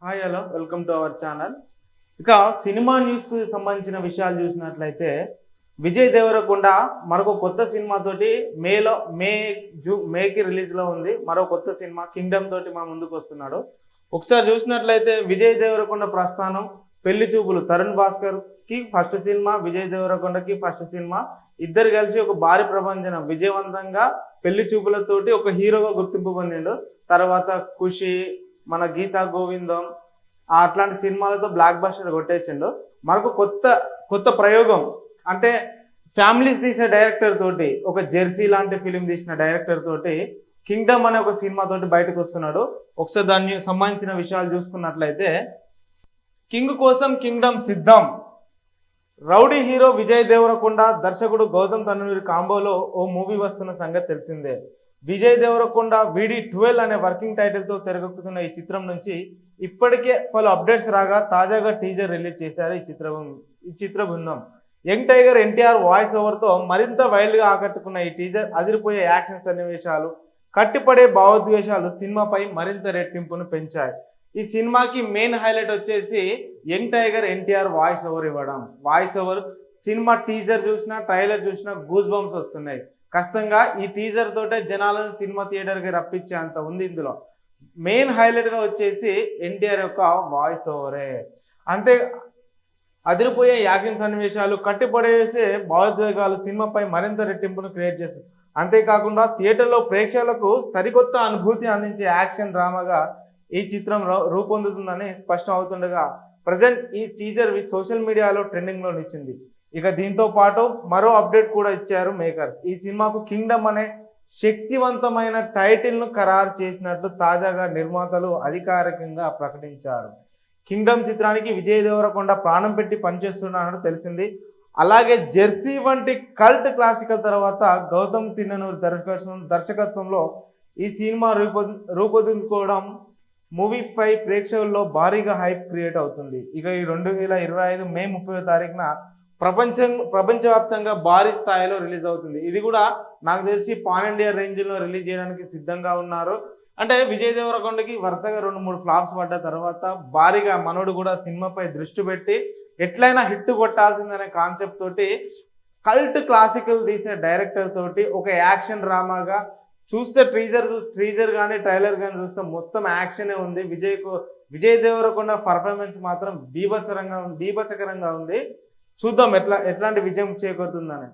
Hi hello welcome to our channel. ఇక cinema న్యూస్కు సంబంధించిన విషయాలు చూసినట్లయితే విజయ్ దేవరకొండ మరొక కొత్త సినిమాతోటి మేకి రిలీజ్లో ఉంది. మరో కొత్త సినిమా కింగ్డమ్ తోటి మన ముందుకు వస్తున్నాడు. ఒకసారి చూసినట్లయితే విజయ్ దేవరకొండ ప్రస్థానం పెళ్లి చూపులు తరుణ్ భాస్కర్ కి ఫస్ట్ సినిమా, విజయ్ దేవరకొండకి ఫస్ట్ సినిమా. ఇద్దరు కలిసి ఒక భారీ ప్రపంచం విజయవంతంగా పెళ్లి చూపులతోటి ఒక హీరోగా గుర్తింపు పొందిండు. తర్వాత ఖుషి, మన గీతా గోవిందం అట్లాంటి సినిమాలతో బ్లాక్ బస్టర్ కొట్టేసిండు. మరొక కొత్త ప్రయోగం అంటే ఫ్యామిలీస్ తీసే డైరెక్టర్ తోటి, ఒక జెర్సీ లాంటి ఫిలిం తీసిన డైరెక్టర్ తోటి కింగ్డమ్ అనే ఒక సినిమా తోటి బయటకు వస్తున్నాడు. ఒకసారి దాన్ని సంబంధించిన విషయాలు చూసుకున్నట్లయితే కింగ్ కోసం కింగ్డమ్ సిద్ధం. రౌడీ హీరో విజయ్ దేవరకొండ, దర్శకుడు గౌతమ్ తన్నూరి కాంబోలో ఓ మూవీ వస్తున్న సంగతి తెలిసిందే. విజయ్ దేవరకొండ VD12 అనే వర్కింగ్ టైటిల్తో తెరకెక్కుతున్న ఈ చిత్రం నుంచి ఇప్పటికే పలు అప్డేట్స్ రాగా తాజాగా టీజర్ రిలీజ్ చేశారు ఈ చిత్ర బృందం. యంగ్ టైగర్ ఎన్టీఆర్ వాయిస్ ఓవర్తో మరింత వైల్డ్గా ఆకట్టుకున్న ఈ టీజర్ అదిరిపోయే యాక్షన్ సన్నివేశాలు, కట్టిపడే భావోద్వేషాలు సినిమాపై మరింత రెట్టింపును పెంచాయి. ఈ సినిమాకి మెయిన్ హైలైట్ వచ్చేసి young tiger NTR voice over ఇవ్వడం. వాయిస్ ఓవర్ సినిమా టీజర్ చూసినా ట్రైలర్ చూసినా గూస్ బంప్స్ వస్తున్నాయి. ఖచ్చితంగా ఈ టీజర్ తోటే జనాలను సినిమా థియేటర్కి రప్పించే అంత ఉంది. ఇందులో మెయిన్ హైలైట్గా వచ్చేసి ఎన్టీఆర్ యొక్క వాయిస్ ఓవరే. అంతే అదిరిపోయే యాక్షన్ సన్నివేశాలు, కట్టిపడేసే భావోద్వేగాలు సినిమాపై మరింత రెట్టింపును క్రియేట్ చేస్తుంది. అంతేకాకుండా థియేటర్లో ప్రేక్షకులకు సరికొత్త అనుభూతి అందించే యాక్షన్ డ్రామాగా ఈ చిత్రం రూపొందుతుందని స్పష్టం అవుతుండగా ప్రజెంట్ ఈ టీజర్ సోషల్ మీడియాలో ట్రెండింగ్లో నిలిచింది. ఇక దీంతో పాటు మరో అప్డేట్ కూడా ఇచ్చారు మేకర్స్. ఈ సినిమాకు కింగ్డమ్ అనే శక్తివంతమైన టైటిల్ను ఖరారు చేసినట్లు తాజాగా నిర్మాతలు అధికారికంగా ప్రకటించారు. కింగ్డమ్ చిత్రానికి విజయ్ దేవరకొండ ప్రాణం పెట్టి పనిచేస్తున్నారని తెలిసింది. అలాగే జెర్సీ వంటి కల్ట్ క్లాసికల్ తర్వాత గౌతమ్ తిన్ననూరి దర్శకత్వంలో ఈ సినిమా రూపొందించుకోవడం మూవీపై ప్రేక్షకుల్లో భారీగా హైప్ క్రియేట్ అవుతుంది. ఇక ఈ 2025 మే 30వ తారీఖున ప్రపంచవ్యాప్తంగా భారీ స్థాయిలో రిలీజ్ అవుతుంది. ఇది కూడా నాకు తెలిసి పాన్ ఇండియా రేంజ్లో రిలీజ్ చేయడానికి సిద్ధంగా ఉన్నారు. అంటే విజయ్ దేవరకొండకి వరుసగా 2-3 ఫ్లాప్స్ పడ్డ తర్వాత భారీగా మనోడు కూడా సినిమాపై దృష్టి పెట్టి ఎట్లయినా హిట్ కొట్టాల్సిందనే కాన్సెప్ట్ తోటి కల్ట్ క్లాసికల్ తీసే డైరెక్టర్ తోటి ఒక యాక్షన్ డ్రామాగా చూస్తే ట్రీజర్ కానీ ట్రైలర్ కానీ చూస్తే మొత్తం యాక్షనే ఉంది. విజయ్ దేవరకొండ పర్ఫార్మెన్స్ మాత్రం బీభత్సకరంగా ఉంది. చూద్దాం ఎట్లాంటి విజయం చేకూరుతుందని.